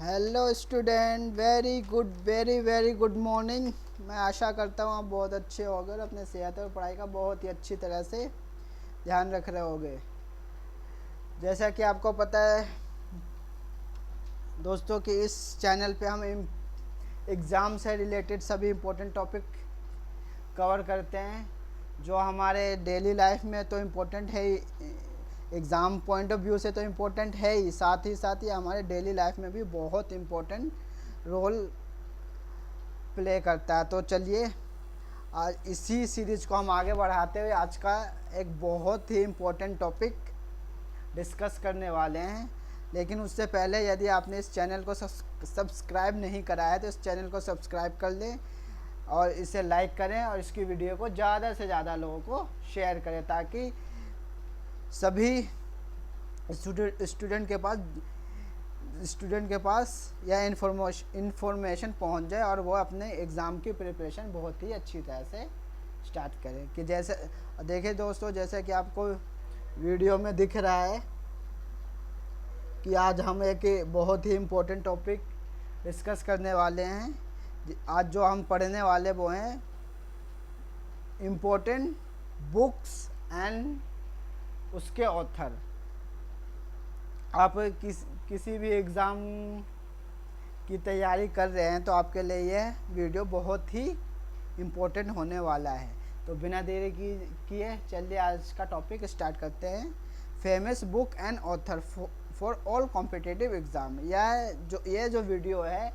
Hello student, very very good morning. मैं आशा करता हूँ आप बहुत अच्छे होगे और अपने सेहत और पढ़ाई का बहुत ही अच्छी तरह से ध्यान रख रहे होगे। जैसा कि आपको पता है दोस्तों कि इस चैनल पे हम एग्ज़ाम से रिलेटेड सभी इम्पोर्टेंट टॉपिक कवर करते हैं जो हमारे डेली लाइफ में तो इम्पोर्टेंट है ही। एग्ज़ाम पॉइंट ऑफ व्यू से तो इम्पोर्टेंट है ही, साथ ही हमारे डेली लाइफ में भी बहुत इम्पोर्टेंट रोल प्ले करता है। तो चलिए आज इसी सीरीज को हम आगे बढ़ाते हुए आज का एक बहुत ही इम्पोर्टेंट टॉपिक डिस्कस करने वाले हैं। लेकिन उससे पहले यदि आपने इस चैनल को सब्सक्राइब नहीं करा है तो इस चैनल को सब्सक्राइब कर लें और इसे लाइक करें और इसकी वीडियो को ज़्यादा से ज़्यादा लोगों को शेयर करें ताकि सभी स्टूडेंट के पास यह इन्फॉर्मेशन पहुंच जाए और वो अपने एग्ज़ाम की प्रिपरेशन बहुत ही अच्छी तरह से स्टार्ट करें। कि जैसे देखिए दोस्तों, जैसे कि आपको वीडियो में दिख रहा है कि आज हम एक बहुत ही इम्पोर्टेंट टॉपिक डिस्कस करने वाले हैं। आज जो हम पढ़ने वाले वो हैं इम्पोर्टेंट बुक्स एंड उसके ऑथर। आप किसी भी एग्ज़ाम की तैयारी कर रहे हैं तो आपके लिए यह वीडियो बहुत ही इम्पोर्टेंट होने वाला है। तो बिना देरी किए चलिए आज का टॉपिक स्टार्ट करते हैं। Famous book and author for all competitive exam. ये जो वीडियो है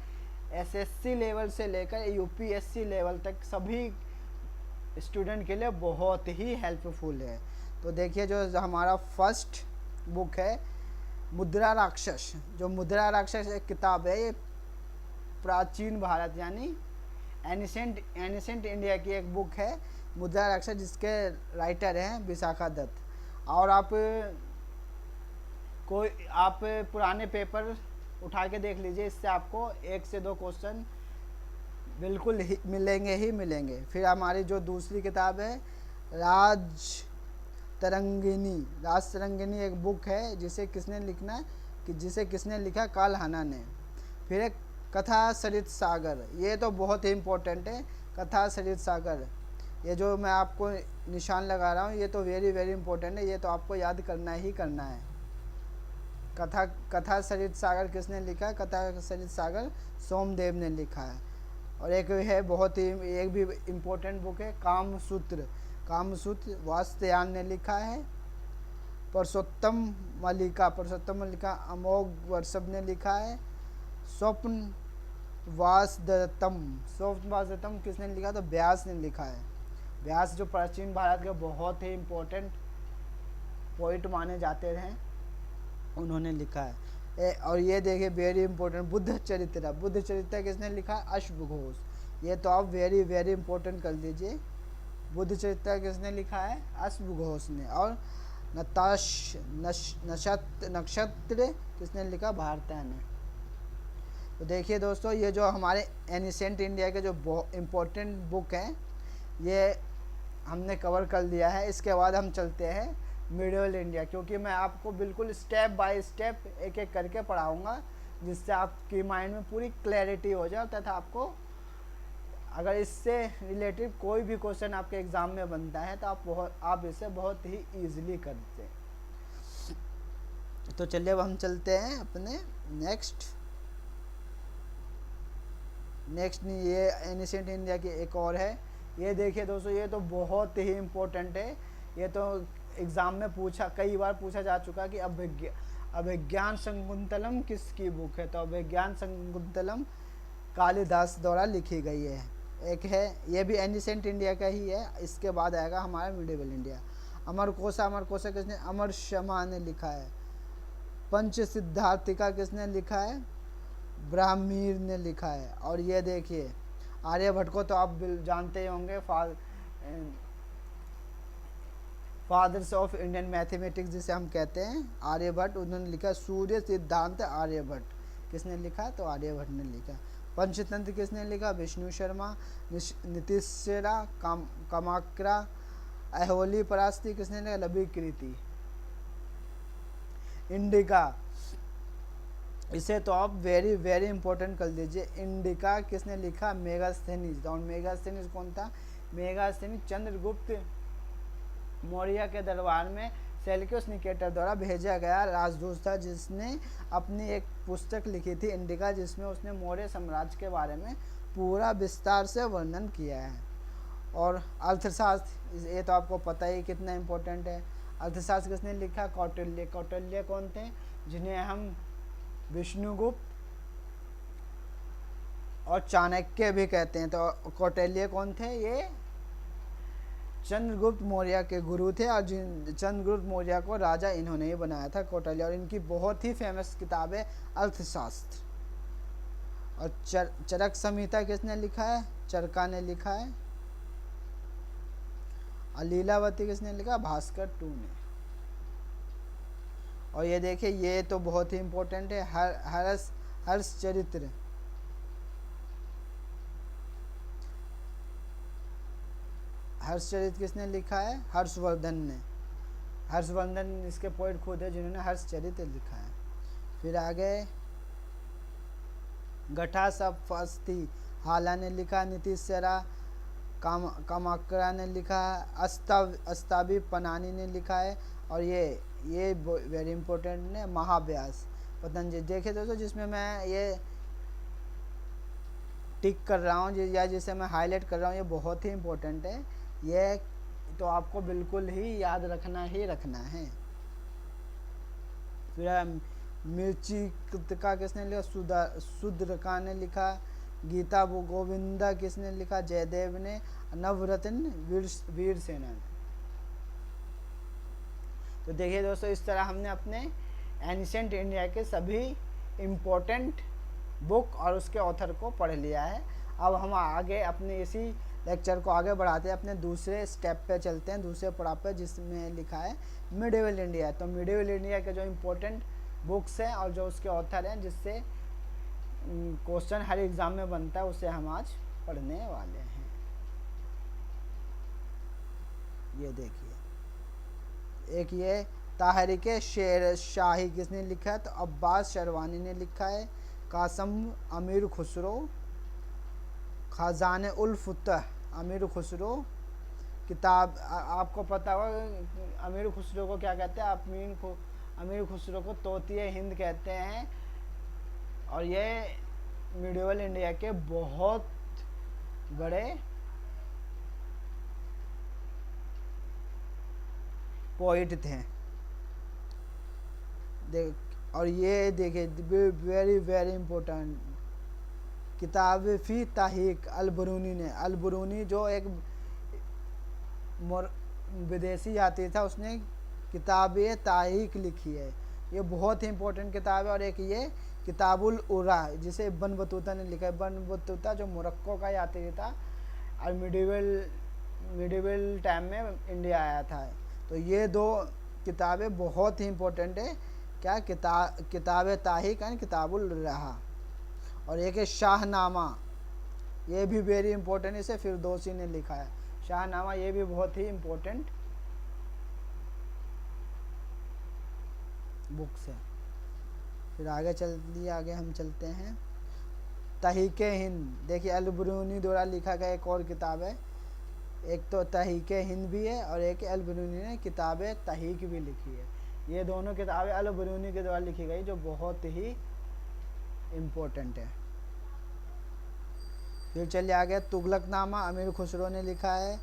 एसएससी लेवल से लेकर यूपीएससी लेवल तक सभी स्टूडेंट के लिए बहुत ही हेल्पफुल है। तो देखिए जो हमारा फर्स्ट बुक है मुद्रा राक्षस। जो मुद्रा राक्षस एक किताब है, ये प्राचीन भारत यानी एनिसेंट इंडिया की एक बुक है मुद्रा राक्षस, जिसके राइटर हैं विशाखा दत्त। और आप पुराने पेपर उठा के देख लीजिए, इससे आपको 1 से 2 क्वेश्चन बिल्कुल ही मिलेंगे। फिर हमारी जो दूसरी किताब है राज तरंगिनी एक बुक है जिसे किसने लिखा काल हाना ने। फिर एक कथा सरित सागर, ये तो बहुत ही इम्पोर्टेंट है। कथा सरित सागर, ये जो मैं आपको निशान लगा रहा हूँ ये तो वेरी वेरी इम्पोर्टेंट है, ये तो आपको याद करना ही करना है। कथा सरित सागर किसने लिखा? कथा सरित सागर सोमदेव ने लिखा है। और एक है बहुत ही एक भी इम्पोर्टेंट बुक है कामसूत्र वात्स्यायन ने लिखा है। पुरुषोत्तम मल्लिका अमोघ वर्षभ ने लिखा है। स्वप्न वासदत्तम किसने लिखा? तो व्यास ने लिखा है। व्यास जो प्राचीन भारत के बहुत ही इम्पोर्टेंट पोइट माने जाते हैं, उन्होंने लिखा है। और ये देखिए वेरी इंपॉर्टेंट बुद्ध चरित्र किसने लिखा? अश्व घोष। ये तो आप वेरी वेरी इंपॉर्टेंट कर लीजिए। बुद्ध चरित्र किसने लिखा है? अश्व घोष ने। और नक्षत्र किसने लिखा? भारतीय ने। तो देखिए दोस्तों, ये जो हमारे एनिसेंट इंडिया के जो इम्पोर्टेंट बुक हैं ये हमने कवर कर लिया है। इसके बाद हम चलते हैं मिडिवल इंडिया, क्योंकि मैं आपको बिल्कुल स्टेप बाय स्टेप एक एक करके पढ़ाऊँगा जिससे आपकी माइंड में पूरी क्लैरिटी हो जाए तथा आपको अगर इससे रिलेटेड कोई भी क्वेश्चन आपके एग्ज़ाम में बनता है तो आप इसे बहुत ही ईजिली करते हैं। तो चलिए अब हम चलते हैं अपने नेक्स्ट नहीं, ये एनिसेंट इंडिया की एक और है। ये देखिए दोस्तों, ये तो बहुत ही इम्पोर्टेंट है। ये तो एग्ज़ाम में कई बार पूछा जा चुका कि अभिज्ञान शकुंतलम किसकी बुक है? तो अभिज्ञान शकुंतलम कालिदास द्वारा लिखी गई है। एक है, ये भी एनिसेंट इंडिया का ही है। इसके बाद आएगा हमारा मिडिवल इंडिया। अमर कोशा किसने? अमर शर्मा ने लिखा है। पंच सिद्धार्थिका किसने लिखा है? ब्राह्मीर ने लिखा है। और ये देखिए आर्यभट्ट को तो आप जानते ही होंगे, फादर्स ऑफ इंडियन मैथमेटिक्स जिसे हम कहते हैं, आर्यभट्ट। उन्होंने लिखा सूर्य सिद्धांत आर्यभट्ट। किसने लिखा? तो आर्यभट्ट ने लिखा। पंचतंत्र किसने लिखा? विष्णु शर्मा। नीतिशरा कामाक्रा अहोली परास्ती किसने लिखा? लवी कृति। इंडिका इसे तो आप वेरी वेरी इंपॉर्टेंट कर लीजिए। इंडिका किसने लिखा? मेगास्थेनीज। और मेगास्थेनीज कौन था? मेगास्थेनीज चंद्रगुप्त मौर्य के दरबार में सेल्यूकस निकेटर द्वारा भेजा गया राजदूत था, जिसने अपनी एक पुस्तक लिखी थी इंडिका, जिसमें उसने मौर्य साम्राज्य के बारे में पूरा विस्तार से वर्णन किया है। और अर्थशास्त्र, ये तो आपको पता ही कितना इम्पोर्टेंट है। अर्थशास्त्र किसने लिखा? कौटिल्य। कौटिल्य कौन थे? जिन्हें हम विष्णुगुप्त और चाणक्य भी कहते हैं। तो कौटिल्य कौन थे? ये चंद्रगुप्त मौर्य के गुरु थे, और चंद्रगुप्त मौर्य को राजा इन्होंने ही बनाया था, कौटिल्य। और इनकी बहुत ही फेमस किताब है अर्थशास्त्र। और चरक संहिता किसने लिखा है? चरका ने लिखा है। और लीलावती किसने लिखा? भास्कर टू ने। और ये देखिए, ये तो बहुत ही इम्पोर्टेंट है, हर्ष चरित्र। हर्षचरित्र किसने लिखा है? हर्षवर्धन ने। हर्षवर्धन इसके पोइट खुद है, जिन्होंने हर्षचरित्र लिखा है। फिर आगे घटासप्तशती हाला ने लिखा। नीतीश सेरा कामाकरा ने लिखा है। अस्ताबी पनानी ने लिखा है। और ये वेरी इंपॉर्टेंट है, महाव्यास पतंजलि। देखिए दोस्तों, जिसमें मैं ये टिक कर रहा हूँ या जिसे मैं हाईलाइट कर रहा हूँ, ये बहुत ही इम्पोर्टेंट है। ये तो आपको बिल्कुल ही याद रखना ही रखना है। फिर मिर्ची का किसने लिखा? सुद्रका ने लिखा। गीता गोविंदा किसने लिखा? जयदेव ने। नवरत्न वीर सेना ने। तो देखिए दोस्तों, इस तरह हमने अपने एंशिएंट इंडिया के सभी इम्पोर्टेंट बुक और उसके ऑथर को पढ़ लिया है। अब हम आगे अपने इसी लेक्चर को आगे बढ़ाते हैं, अपने दूसरे स्टेप पे चलते हैं, दूसरे पड़ाव पे, जिसमें लिखा है मिडिवल इंडिया। तो मिडिवल इंडिया के जो इम्पोर्टेंट बुक्स हैं और जो उसके ऑथर हैं, जिससे क्वेश्चन हर एग्ज़ाम में बनता है, उसे हम आज पढ़ने वाले हैं। ये देखिए, एक ये ताहरीक शेर शाही किसने लिखा है? तो अब्बास शरवानी ने लिखा है। कासम अमीर खुसरो, खजाने उल फतह अमीर खुसरो। किताब आपको पता होगा अमीर खुसरो को क्या कहते हैं? अमीर खुसरो को तोतिए हिंद कहते हैं। और ये मिडिवल इंडिया के बहुत बड़े पोइट थे। और ये देखिए, वेरी वेरी इंपॉर्टेंट किताब फी ताहीक अल-बरूनी ने। अल-बरूनी जो एक विदेशी यात्री था, उसने किताब ताहीक लिखी है। ये बहुत ही इंपॉर्टेंट किताब है। और एक ये किताबुल उरा, जिसे इब्न बतूता ने लिखा है। इब्न बतूता जो मोरक्को का यात्री था और मिडिवल टाइम में इंडिया आया था। तो ये दो किताबें बहुत ही इंपॉर्टेंट है। क्या? किताब ताहीक एंड किताबुल रहा। और एक है शाहनामा, ये भी वेरी इंपॉर्टेंट, इसे फिरदौसी ने लिखा है। शाहनामा ये भी बहुत ही इंपॉर्टेंट बुक्स है। फिर आगे हम चलते हैं। तहीक हिंद, देखिए अल-बरूनी द्वारा लिखा गया एक और किताब है। एक तो तहीक हिंद भी है और एक अल-बरूनी ने किताब तहीक भी लिखी है। ये दोनों किताबें अल-बरूनी के द्वारा लिखी गई, जो बहुत ही इम्पोर्टेंट है। फिर चलिए आगे, तुगलकनामा अमीर खुसरो ने लिखा है।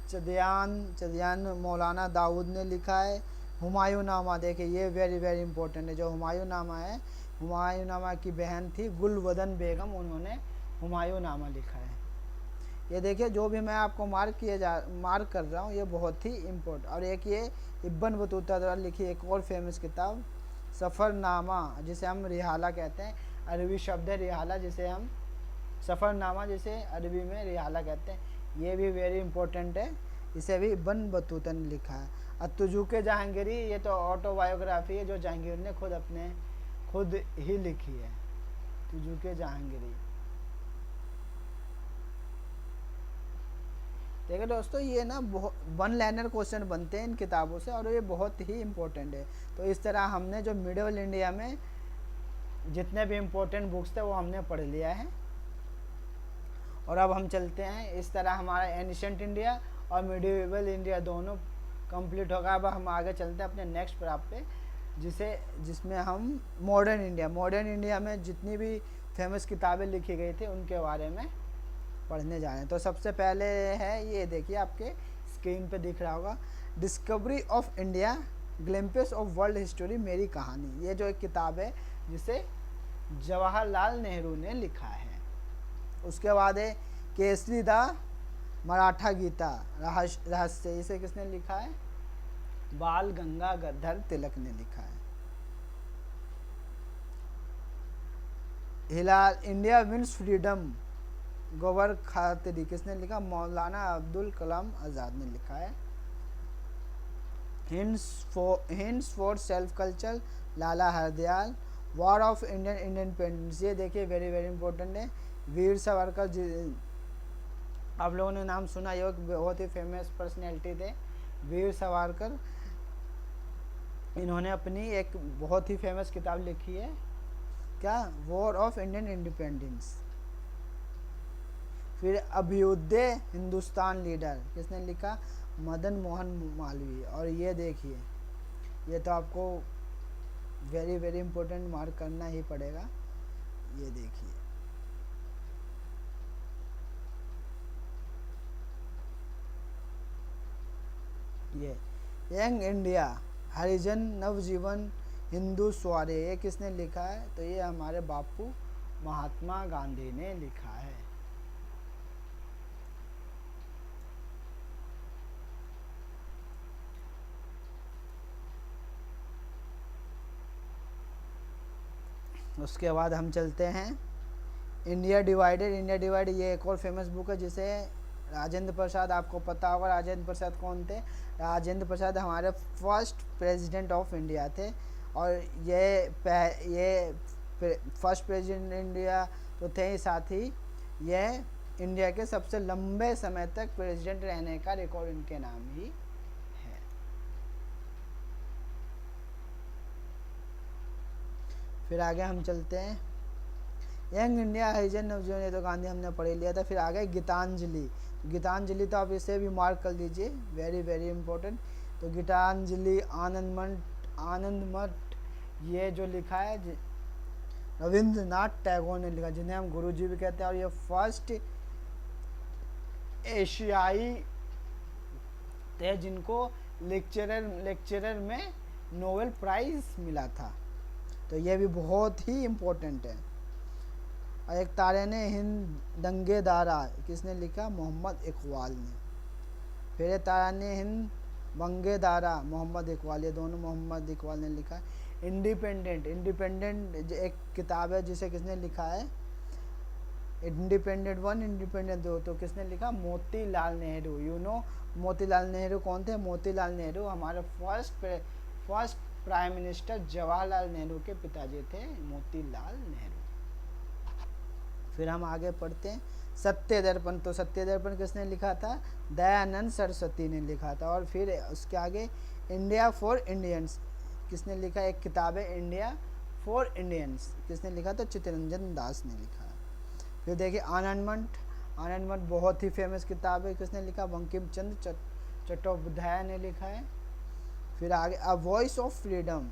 चदियान मौलाना दाऊद ने लिखा है। हुमायूं नामा, देखिए ये वेरी वेरी इंपॉर्टेंट है। जो हुमायूं नामा है, हुमायूं नामा की बहन थी गुलवदन बेगम, उन्होंने हुमायूं नामा लिखा है। ये देखिए, जो भी मैं आपको मार्क कर रहा हूँ, ये बहुत ही इम्पोर्टेंट। और एक ये इब्न बतूता द्वारा लिखी एक और फेमस किताब सफ़रनामा, जिसे हम रिहाला कहते हैं। अरबी शब्द है रिहाला, जिसे हम सफ़रनामा, जिसे अरबी में रिहाला कहते हैं। ये भी वेरी इंपॉर्टेंट है, इसे भी इब्न बतूता ने लिखा है। तुजुक जहांगीरी, ये तो ऑटोबायोग्राफी है जो जहांगीर ने खुद ही लिखी है। तुजुक जहांगीरी। देखिए दोस्तों, ये ना बहुत वन लाइनर क्वेश्चन बनते हैं इन किताबों से, और ये बहुत ही इम्पोर्टेंट है। तो इस तरह हमने जो मिडिवल इंडिया में जितने भी इम्पोर्टेंट बुक्स थे वो हमने पढ़ लिया है। और अब हम चलते हैं, इस तरह हमारा एनिशेंट इंडिया और मिडिवल इंडिया दोनों कंप्लीट होगा। अब हम आगे चलते हैं अपने नेक्स्ट पैराग्राफ पे, जिसमें हम मॉडर्न इंडिया में जितनी भी फेमस किताबें लिखी गई थी उनके बारे में पढ़ने जा रहे हैं। तो सबसे पहले है, ये देखिए आपके स्क्रीन पे दिख रहा होगा, discovery of India glimpses of world history, मेरी कहानी। ये जो एक किताब है जिसे जवाहरलाल नेहरू ने लिखा है। उसके बाद है केसरी द मराठा गीता रहस्य, इसे किसने लिखा है? बाल गंगाधर तिलक ने लिखा है। हिलाल इंडिया विंस फ्रीडम गोबर खातिरी, किसने लिखा? मौलाना अब्दुल कलाम आज़ाद ने लिखा है। Hints for self culture, Lala Hardayal. War of Indian independence, ये देखिए वेरी वेरी इंपॉर्टेंट है। वीर सावरकर, आप लोगों ने नाम सुना, ये बहुत ही फेमस पर्सनैलिटी थे वीर सावरकर। इन्होंने अपनी एक बहुत ही फेमस किताब लिखी है, क्या? War of Indian independence. फिर अभ्युदय हिंदुस्तान लीडर, किसने लिखा? मदन मोहन मालवीय। और ये देखिए, ये तो आपको वेरी वेरी इंपॉर्टेंट मार्क करना ही पड़ेगा। ये देखिए, ये यंग इंडिया हरिजन नवजीवन हिंदू स्वार्य, ये किसने लिखा है? तो ये हमारे बापू महात्मा गांधी ने लिखा है। उसके बाद हम चलते हैं इंडिया डिवाइडेड, ये एक और फेमस बुक है जिसे राजेंद्र प्रसाद, आपको पता होगा राजेंद्र प्रसाद कौन थे? राजेंद्र प्रसाद हमारे फर्स्ट प्रेसिडेंट ऑफ इंडिया थे। और ये फर्स्ट प्रेसिडेंट इंडिया तो थे ही, साथ ही यह इंडिया के सबसे लंबे समय तक प्रेसिडेंट रहने का रिकॉर्ड इनके नाम ही है। फिर आगे हम चलते हैं, यंग इंडिया हरिजन नवजीवन, ये तो गांधी हमने पढ़ लिया था। फिर आगे गीतांजलि तो आप इसे भी मार्क कर लीजिए, वेरी वेरी इंपॉर्टेंट। तो गीतांजलि आनंद मठ, ये जो लिखा है रविंद्रनाथ टैगोर ने लिखा, जिन्हें हम गुरुजी भी कहते हैं। और ये फर्स्ट एशियाई थे जिनको लेक्चरर में नोबेल प्राइज मिला था। तो ये भी बहुत ही इम्पोर्टेंट है। और एक तारे हिंद दंगेदारा, किसने लिखा? मोहम्मद इकबाल ने। फिर ताराने हिंद बंगेदारा, मोहम्मद इकबाल, ये दोनों मोहम्मद इकबाल ने लिखा। इंडिपेंडेंट एक किताब है जिसे किसने लिखा है? इंडिपेंडेंट 1, इंडिपेंडेंट 2, तो किसने लिखा? मोतीलाल नेहरू। यू नो मोतीलाल नेहरू कौन थे? मोतीलाल नेहरू हमारे first prime minister Jawaharlal Nehru के पिताजी थे, मोतीलाल नेहरू। फिर हम आगे पढ़ते हैं सत्य दर्पण, तो सत्य दर्पण किसने लिखा था? दयानंद सरस्वती ने लिखा था। और फिर उसके आगे इंडिया फॉर इंडियंस, किसने लिखा? एक किताब है इंडिया फॉर इंडियंस, किसने लिखा? तो चित्तरंजन दास ने लिखा। फिर देखिए आनंद मठ बहुत ही फेमस किताब है, किसने लिखा? बंकिम चंद्र चट्टोपाध्याय ने लिखा है। फिर आगे a voice of freedom,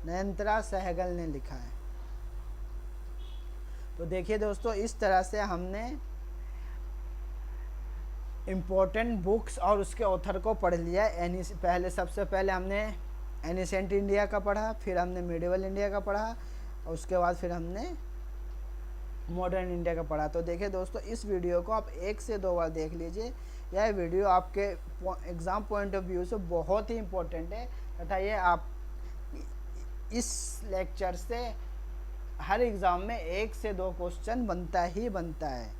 Nayantara Sahgal ने लिखा है। तो देखिए दोस्तों, इस तरह से हमने इम्पोर्टेंट बुक्स और उसके ऑथर को पढ़ लिया। सबसे पहले हमने एनिसेंट इंडिया का पढ़ा, फिर हमने मिडिवल इंडिया का पढ़ा, और उसके बाद फिर हमने मॉडर्न इंडिया का पढ़ा। तो देखिए दोस्तों, इस वीडियो को आप 1 से 2 बार देख लीजिए। यह वीडियो आपके एग्ज़ाम पॉइंट ऑफ व्यू से बहुत ही इम्पोर्टेंट है, तथा ये आप इस लेक्चर से हर एग्ज़ाम में 1 से 2 क्वेश्चन बनता ही बनता है,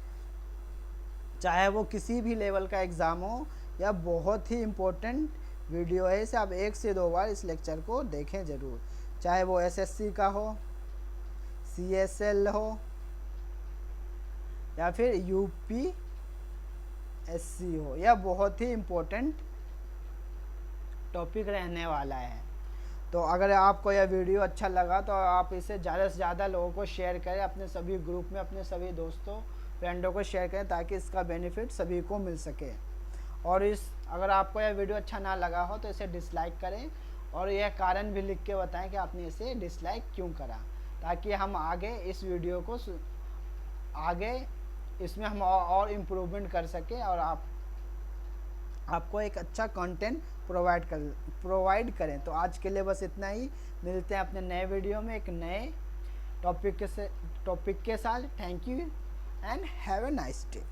चाहे वो किसी भी लेवल का एग्ज़ाम हो। या बहुत ही इम्पोर्टेंट वीडियो है, इसे आप 1 से 2 बार इस लेक्चर को देखें ज़रूर, चाहे वो एसएससी का हो, सीएसएल हो, या फिर यूपी SEO, यह बहुत ही इम्पोर्टेंट टॉपिक रहने वाला है। तो अगर आपको यह वीडियो अच्छा लगा तो आप इसे ज़्यादा से ज़्यादा लोगों को शेयर करें, अपने सभी ग्रुप में अपने सभी दोस्तों फ्रेंडों को शेयर करें, ताकि इसका बेनिफिट सभी को मिल सके। और अगर आपको यह वीडियो अच्छा ना लगा हो तो इसे डिसलाइक करें, और यह कारण भी लिख के बताएं कि आपने इसे डिसलाइक क्यों करा, ताकि हम आगे इस वीडियो को आगे इसमें हम और इम्प्रूवमेंट कर सकें और आपको एक अच्छा कंटेंट प्रोवाइड करें। तो आज के लिए बस इतना ही। मिलते हैं अपने नए वीडियो में एक नए टॉपिक के साथ। Thank you and have a nice day.